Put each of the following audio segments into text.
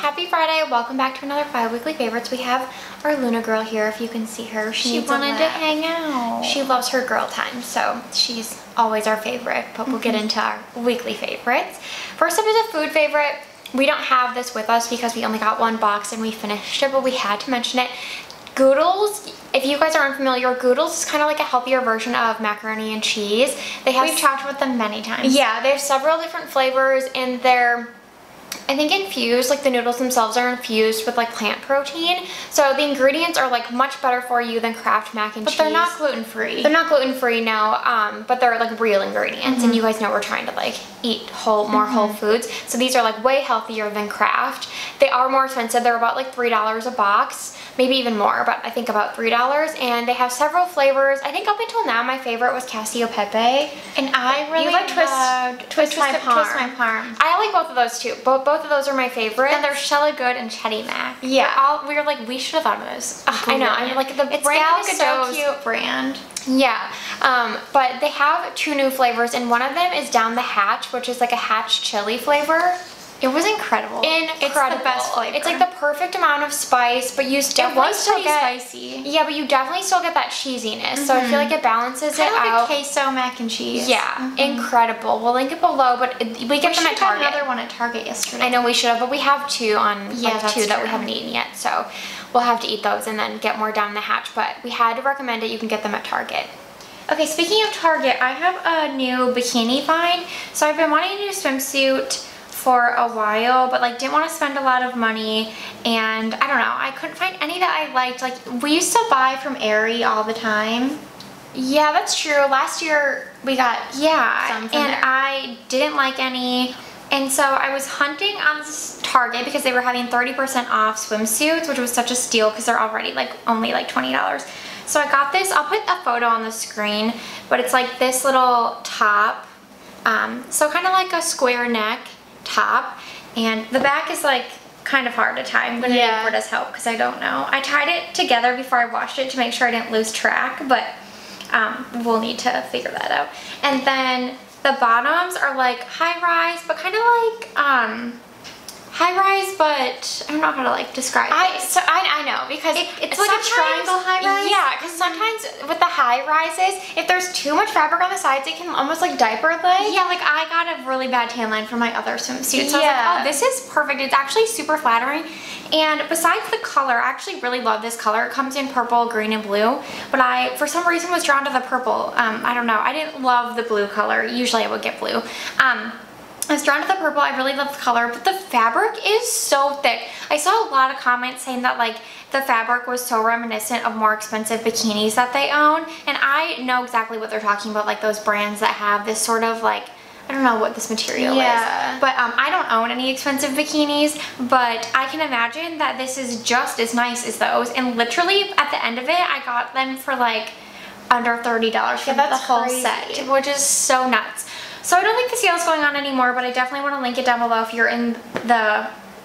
Happy Friday. Welcome back to another bi-weekly favorites. We have our Luna girl here, if you can see her. She wanted to hang out. She loves her girl time, so she's always our favorite, but we'll get into our weekly favorites. First up is a food favorite. We don't have this with us because we only got one box and we finished it, but we had to mention it. Goodles, if you guys are unfamiliar, Goodles is kind of like a healthier version of macaroni and cheese. We've talked about them many times. Yeah, they have several different flavors and they're, I think, infused, like the noodles themselves are infused with like plant protein. So the ingredients are like much better for you than Kraft mac and cheese. But they're not gluten-free. They're not gluten-free, no, but they're like real ingredients. And you guys know we're trying to like eat more whole foods. So these are like way healthier than Kraft. They are more expensive. They're about like $3 a box. Maybe even more, but I think about $3. And they have several flavors. I think up until now, my favorite was Casio Pepe. And I really loved Twist My Parm. I like both of those too. Both of those are my favorites. And they're Shella Good and Chetty Mac. Yeah. We were like, we should have thought of this. I know. I'm like, the brand is so cute. Brand. Yeah. But they have two new flavors, and one of them is Down the Hatch, which is like a hatch chili flavor. It was incredible. It's the best flavor. It's like the perfect amount of spice, but you definitely still get spicy. Yeah, but you definitely still get that cheesiness. So I feel like it balances it out. Like a queso mac and cheese. Yeah, incredible. We'll link it below, but we get them at Target. We another one at Target yesterday. I know we should have, but we have two on two that we haven't eaten yet. So we'll have to eat those and then get more Down the Hatch. But we had to recommend it. You can get them at Target. Okay, speaking of Target, I have a new bikini find. So I've been wanting a new swimsuit for a while, but like didn't want to spend a lot of money, and I don't know, I couldn't find any that I liked. Like we used to buy from Aerie all the time. Yeah, that's true. Last year we got some from there. I didn't like any, and so I was hunting on Target because they were having 30% off swimsuits, which was such a steal because they're already like only like $20. So I got this. I'll put a photo on the screen, but it's like this little top, so kind of like a square neck top, and the back is like kind of hard to tie. I'm gonna need Britta's help because I don't know. I tied it together before I washed it to make sure I didn't lose track, but we'll need to figure that out. And then the bottoms are like high-rise, but kind of like high-rise, but I don't know how to like describe it. So I know, because it's like a triangle high-rise. Yeah, because sometimes with the high-rises, if there's too much fabric on the sides, it can almost like diaper leg. Yeah, like I got a really bad tan line from my other swimsuit, so I was like, oh, this is perfect. It's actually super flattering. And besides the color, I actually really love this color. It comes in purple, green, and blue, but I, for some reason, was drawn to the purple. I don't know. I didn't love the blue color. Usually I would get blue. I was drawn to the purple. I really love the color, but the fabric is so thick. I saw a lot of comments saying that like the fabric was so reminiscent of more expensive bikinis that they own, and I know exactly what they're talking about, like those brands that have this sort of like, I don't know what this material is, but I don't own any expensive bikinis, but I can imagine that this is just as nice as those, and literally at the end of it, I got them for like under $30 for the whole set, which is so nuts. So I don't think the sale is going on anymore, but I definitely want to link it down below if you're in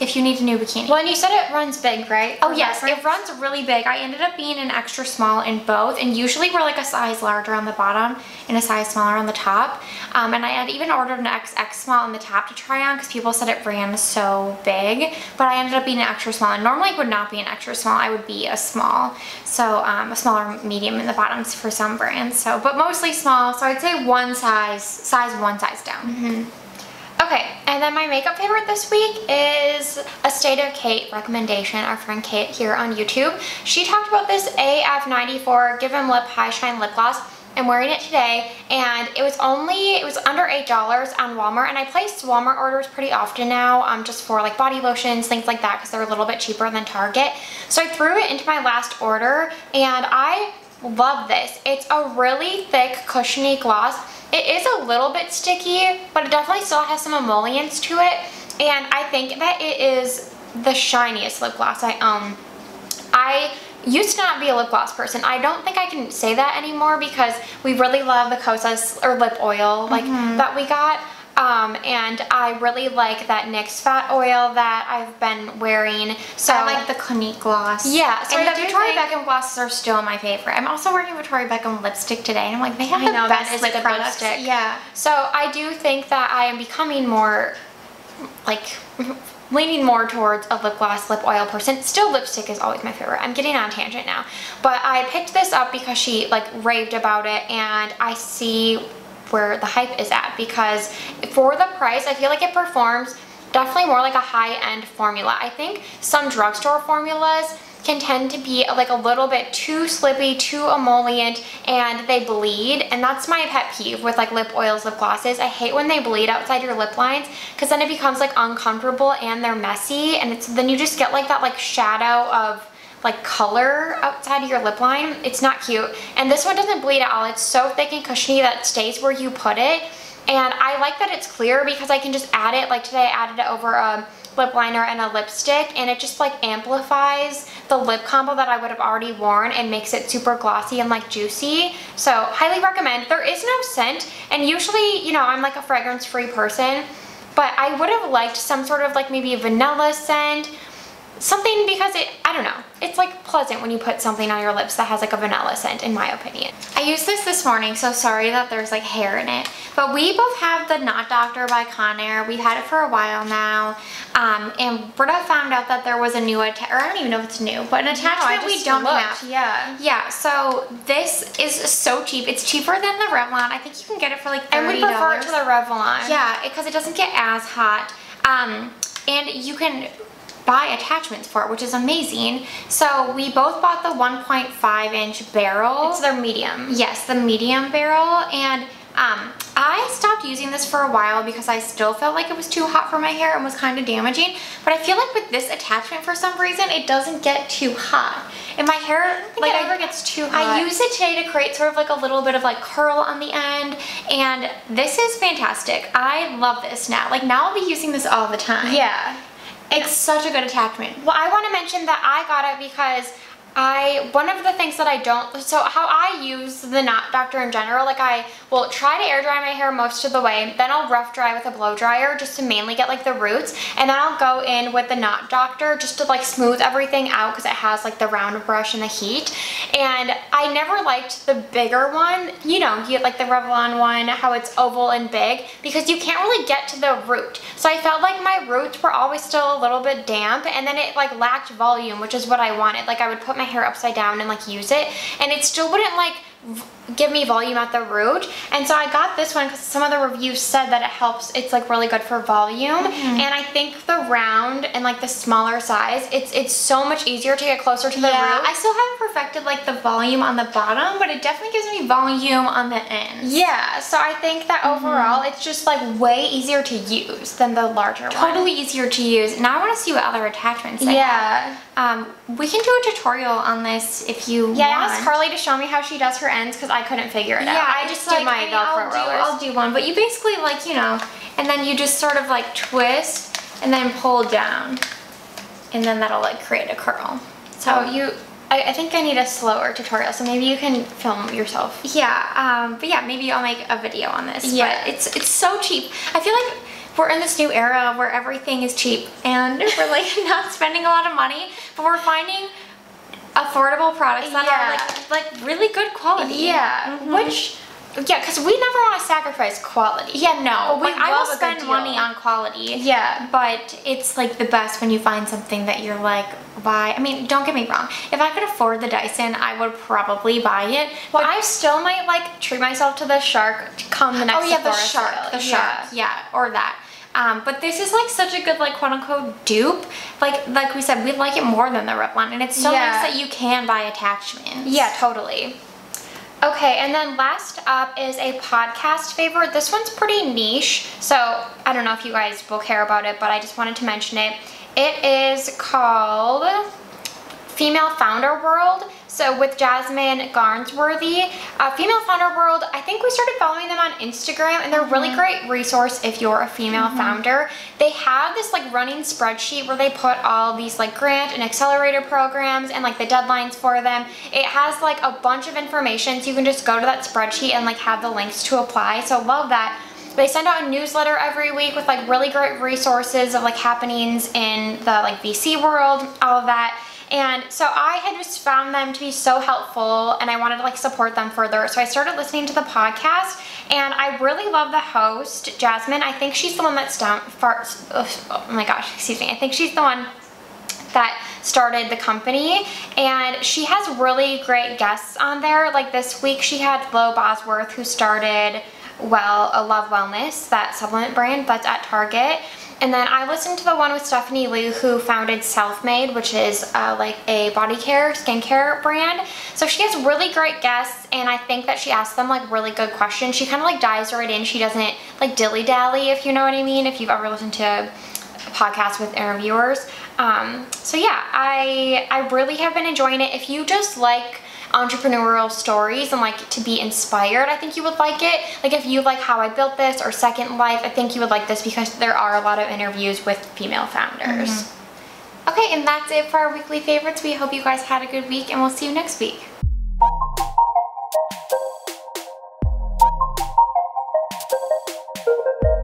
if you need a new bikini. Well, and you said it runs big, right? Oh yes, it runs really big. I ended up being an extra small in both, and usually we're like a size larger on the bottom and a size smaller on the top. And I had even ordered an XX small on the top to try on because people said it ran so big, but I ended up being an extra small, and normally it would not be an extra small. I would be a small, so a smaller medium in the bottoms for some brands. So, but mostly small. So I'd say one size down. Okay, and then my makeup favorite this week is a State of Kate recommendation, our friend Kate here on YouTube. She talked about this AF94 Give 'Em Lip High Shine Lip Gloss. I'm wearing it today, and it was under $8 on Walmart, and I place Walmart orders pretty often now, just for like body lotions, things like that, because they're a little bit cheaper than Target. So I threw it into my last order, and I love this. It's a really thick, cushiony gloss. It is a little bit sticky, but it definitely still has some emollients to it, and I think that it is the shiniest lip gloss I own. I used to not be a lip gloss person. I don't think I can say that anymore because we really love the Kosas or lip oil that we got. And I really like that NYX Fat Oil that I've been wearing. So I like the Clinique gloss. Yeah, so and the Victoria Beckham glosses are still my favorite. I'm also wearing a Victoria Beckham lipstick today, and I'm like, they have the best lip lipstick. Yeah. So I do think that I am becoming more like leaning more towards a lip gloss, lip oil person. Still, lipstick is always my favorite. I'm getting on a tangent now. But I picked this up because she like raved about it, and I see where the hype is at, because for the price, I feel like it performs definitely more like a high-end formula. I think some drugstore formulas can tend to be like a little bit too slippy, too emollient, and they bleed, and that's my pet peeve with like lip oils, lip glosses. I hate when they bleed outside your lip lines, because then it becomes like uncomfortable and they're messy, and then you just get like that like shadow of like color outside of your lip line. It's not cute. And this one doesn't bleed at all. It's so thick and cushiony that it stays where you put it, and I like that it's clear because I can just add it. Like today I added it over a lip liner and a lipstick, and it just like amplifies the lip combo that I would have already worn and makes it super glossy and like juicy. So highly recommend. There is no scent, and usually, you know, I'm like a fragrance free person, but I would have liked some sort of like maybe a vanilla scent, something, because I don't know, it's like pleasant when you put something on your lips that has like a vanilla scent, in my opinion. I used this morning, so sorry that there's like hair in it, but we both have the Knot Doctor by Conair. We've had it for a while now, and Britta found out that there was a new or I don't even know if it's new, but an attachment we don't have. Yeah, so this is so cheap. It's cheaper than the Revlon. I think you can get it for like $30. And we prefer it to the Revlon. Yeah, because it doesn't get as hot, and you can buy attachments for it, which is amazing. So we both bought the 1.5-inch barrel. It's their medium. Yes, the medium barrel. And I stopped using this for a while because I still felt like it was too hot for my hair and was kind of damaging. But I feel like with this attachment, for some reason, it doesn't get too hot. And my hair, like, it never gets too hot. I use it today to create sort of like a little bit of like curl on the end, and this is fantastic. I love this now. Like, now I'll be using this all the time. Yeah. It's such a good attachment. Well, I want to mention that I got it because one of the things that I don't, so how I use the Knot Doctor in general, like I will try to air dry my hair most of the way, then I'll rough dry with a blow dryer just to mainly get like the roots, and then I'll go in with the Knot Doctor just to like smooth everything out because it has like the round brush and the heat. And I never liked the bigger one, you know, you get like the Revlon one, how it's oval and big, because you can't really get to the root. So I felt like my roots were always still a little bit damp, and then it like lacked volume, which is what I wanted. Like I would put my hair upside down and like use it, and it still wouldn't like give me volume at the root. And so I got this one because some of the reviews said that it helps, it's like really good for volume. And I think the round and like the smaller size, it's so much easier to get closer to the root. I still haven't perfected like the volume on the bottom, but it definitely gives me volume on the ends. Yeah, so I think that overall it's just like way easier to use than the larger one. Totally easier to use. Now I want to see what other attachments they have. We can do a tutorial on this if you want. I asked Carly to show me how she does her ends because I couldn't figure it out. I just did my Velcro rollers. I'll do one, but you basically like, you know, and then you just sort of like twist and then pull down, and then that'll like create a curl. So I think I need a slower tutorial, so maybe you can film yourself. Yeah, but yeah, maybe I'll make a video on this. Yeah, but it's so cheap. I feel like we're in this new era where everything is cheap, and we're like not spending a lot of money, but we're finding affordable products that are like really good quality. Yeah, because we never want to sacrifice quality. Yeah, no. But I will spend money on quality. Yeah. But it's like the best when you find something that you're like, why? I mean, don't get me wrong. If I could afford the Dyson, I would probably buy it. Well, I still might like treat myself to the Shark come the next Sephora sale. The Shark. Yeah, or that. But this is like such a good like quote unquote dupe. Like we said, we like it more than the Revlon, and it's so nice that you can buy attachments. Yeah, totally. Okay, and then last up is a podcast favorite. This one's pretty niche, so I don't know if you guys will care about it, but I just wanted to mention it. It is called Female Founder World. So with Jasmine Garnsworthy, Female Founder World, I think we started following them on Instagram, and they're a really great resource if you're a female founder. They have this like running spreadsheet where they put all these like grant and accelerator programs and like the deadlines for them. It has like a bunch of information, so you can just go to that spreadsheet and like have the links to apply. So love that. They send out a newsletter every week with like really great resources of like happenings in the like VC world, all of that. And so I had just found them to be so helpful and I wanted to like support them further. So I started listening to the podcast and I really love the host, Jasmine. I think she's the one that's oh my gosh, excuse me. I think she's the one that started the company, and she has really great guests on there. Like this week she had Lo Bosworth, who started Love Wellness, that supplement brand that's at Target. And then I listened to the one with Stephanie Liu, who founded Self-Made, which is like a body care, skincare brand. So she has really great guests, and I think that she asks them like really good questions. She kind of like dives right in. She doesn't like dilly-dally, if you know what I mean, if you've ever listened to a podcast with interviewers. So yeah, I really have been enjoying it. If you just like entrepreneurial stories and like to be inspired, I think you would like it. Like if you like How I Built This or Second Life, I think you would like this because there are a lot of interviews with female founders. Okay, and that's it for our weekly favorites. We hope you guys had a good week, and we'll see you next week.